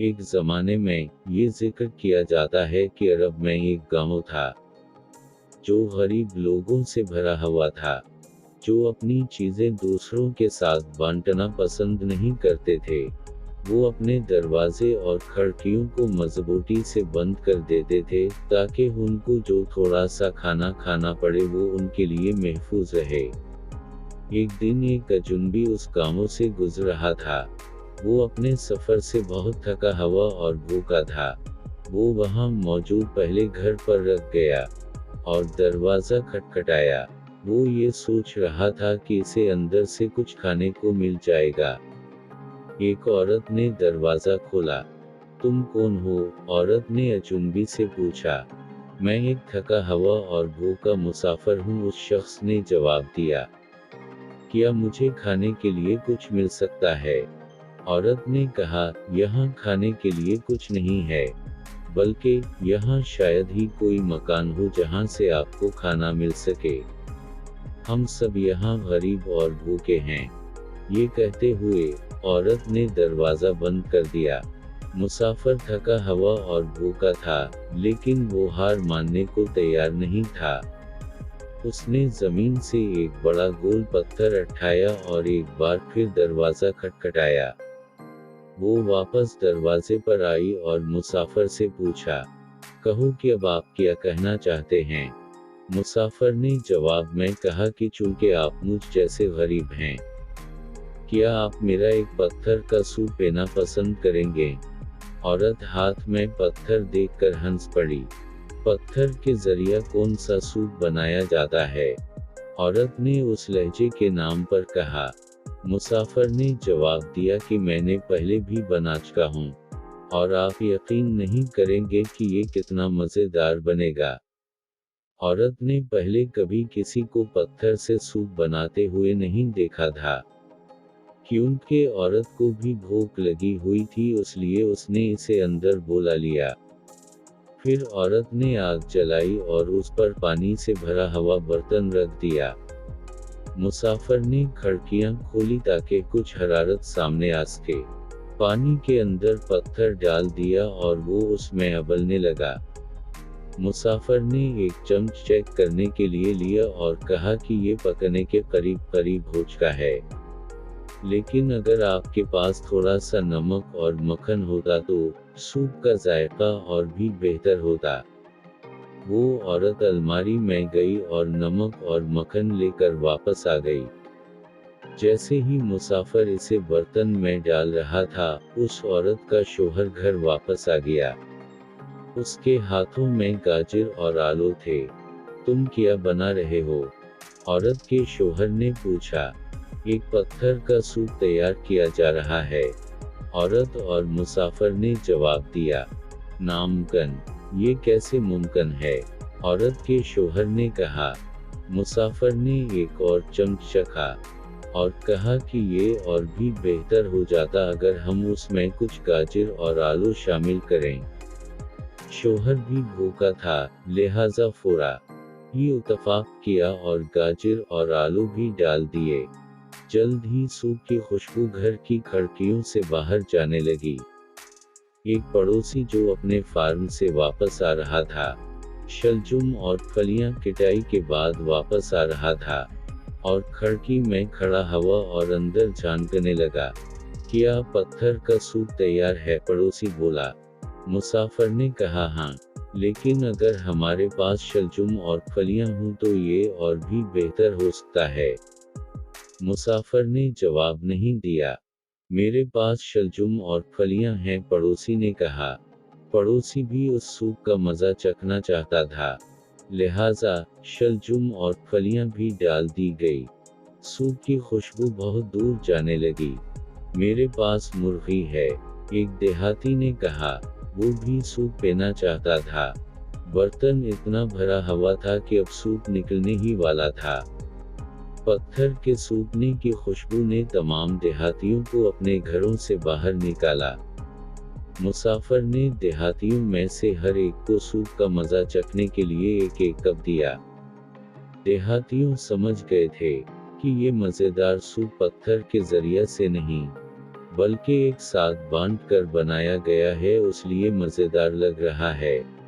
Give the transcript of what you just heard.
एक ज़माने में ये जिक्र किया जाता है कि अरब में एक गाँव था जो गरीब लोगों से भरा हुआ था, जो अपनी चीज़ें दूसरों के साथ बांटना पसंद नहीं करते थे। वो अपने दरवाजे और खिड़कियों को मजबूती से बंद कर देते थे ताकि उनको जो थोड़ा सा खाना खाना पड़े वो उनके लिए महफूज रहे। एक दिन एक अजनबी उस गाँव से गुजर रहा था। वो अपने सफ़र से बहुत थका हुआ और भूखा था। वो वहाँ मौजूद पहले घर पर रख गया और दरवाज़ा खटखटाया। वो ये सोच रहा था कि इसे अंदर से कुछ खाने को मिल जाएगा। एक औरत ने दरवाज़ा खोला। तुम कौन हो? औरत ने अजनबी से पूछा। मैं एक थका हुआ और भूखा मुसाफिर हूँ, उस शख्स ने जवाब दिया। क्या मुझे खाने के लिए कुछ मिल सकता है? औरत ने कहा, यहाँ खाने के लिए कुछ नहीं है, बल्कि यहाँ शायद ही कोई मकान हो जहाँ से आपको खाना मिल सके। हम सब यहाँ गरीब और भूखे हैं। ये कहते हुए औरत ने दरवाज़ा बंद कर दिया। मुसाफिर थका हुआ और भूखा था, लेकिन वो हार मानने को तैयार नहीं था। उसने ज़मीन से एक बड़ा गोल पत्थर उठाया और एक बार फिर दरवाज़ा खटखटाया। वो वापस दरवाजे पर आई और मुसाफिर से पूछा, कहो कि अब आप क्या कहना चाहते हैं? मुसाफिर ने जवाब में कहा कि चूंकि आप मुझ जैसे गरीब हैं, क्या आप मेरा एक पत्थर का सूप पीना पसंद करेंगे? औरत हाथ में पत्थर देखकर हंस पड़ी। पत्थर के जरिए कौन सा सूप बनाया जाता है? औरत ने उस लहजे के नाम पर कहा। मुसाफिर ने जवाब दिया कि मैंने पहले भी बना चुका हूँ, और आप यकीन नहीं करेंगे कि ये कितना मज़ेदार बनेगा। औरत ने पहले कभी किसी को पत्थर से सूप बनाते हुए नहीं देखा था। क्योंकि औरत को भी भूख लगी हुई थी, इसलिए उसने इसे अंदर बुला लिया। फिर औरत ने आग जलाई और उस पर पानी से भरा हुआ बर्तन रख दिया। मुसाफिर ने खिड़कियां खोली ताकि कुछ हरारत सामने आ सके। पानी के अंदर पत्थर डाल दिया और वो उसमें उबलने लगा। मुसाफिर ने एक चम्मच चेक करने के लिए लिया और कहा कि ये पकने के करीब करीब हो चुका है। लेकिन अगर आपके पास थोड़ा सा नमक और मक्खन होता तो सूप का जायका और भी बेहतर होता। वो औरत अलमारी में गई और नमक और मक्खन लेकर वापस आ गई। जैसे ही मुसाफिर इसे बर्तन में डाल रहा था, उस औरत का शौहर घर वापस आ गया। उसके हाथों में गाजर और आलू थे। तुम क्या बना रहे हो? औरत के शौहर ने पूछा। एक पत्थर का सूप तैयार किया जा रहा है, औरत और मुसाफिर ने जवाब दिया। नामुमकिन, ये कैसे मुमकिन है? औरत के शौहर ने कहा। मुसाफिर ने एक और चम्मच चखा और कहा कि ये और भी बेहतर हो जाता अगर हम उसमें कुछ गाजर और आलू शामिल करें। शौहर भी भूखा था, लिहाजा फौरा ही इत्तेफाक किया और गाजर और आलू भी डाल दिए। जल्द ही सूप की खुशबू घर की खिड़कियों से बाहर जाने लगी। एक पड़ोसी जो अपने फार्म से वापस आ रहा था, शलजम और फलियां कटाई के बाद वापस आ रहा था, और खिड़की में खड़ा हुआ और अंदर झांकने लगा। क्या पत्थर का सूप तैयार है? पड़ोसी बोला। मुसाफिर ने कहा, हाँ, लेकिन अगर हमारे पास शलजम और फलियां हों तो ये और भी बेहतर हो सकता है। मुसाफिर ने जवाब नहीं दिया। मेरे पास शलजम और फलियां हैं, पड़ोसी ने कहा। पड़ोसी भी उस सूप का मज़ा चखना चाहता था, लिहाजा शलजम और फलियां भी डाल दी गई। सूप की खुशबू बहुत दूर जाने लगी। मेरे पास मुर्गी है, एक देहाती ने कहा। वो भी सूप पीना चाहता था। बर्तन इतना भरा हुआ था कि अब सूप निकलने ही वाला था। पत्थर के सूखने की खुशबू ने तमाम देहातियों को अपने घरों से बाहर निकाला। मुसाफिर ने देहातियों में से हर एक को सूप का मज़ा चखने के लिए एक एक कप दिया। देहातियों समझ गए थे कि ये मज़ेदार सूप पत्थर के जरिए से नहीं, बल्कि एक साथ बांध कर बनाया गया है, इसलिए मजेदार लग रहा है।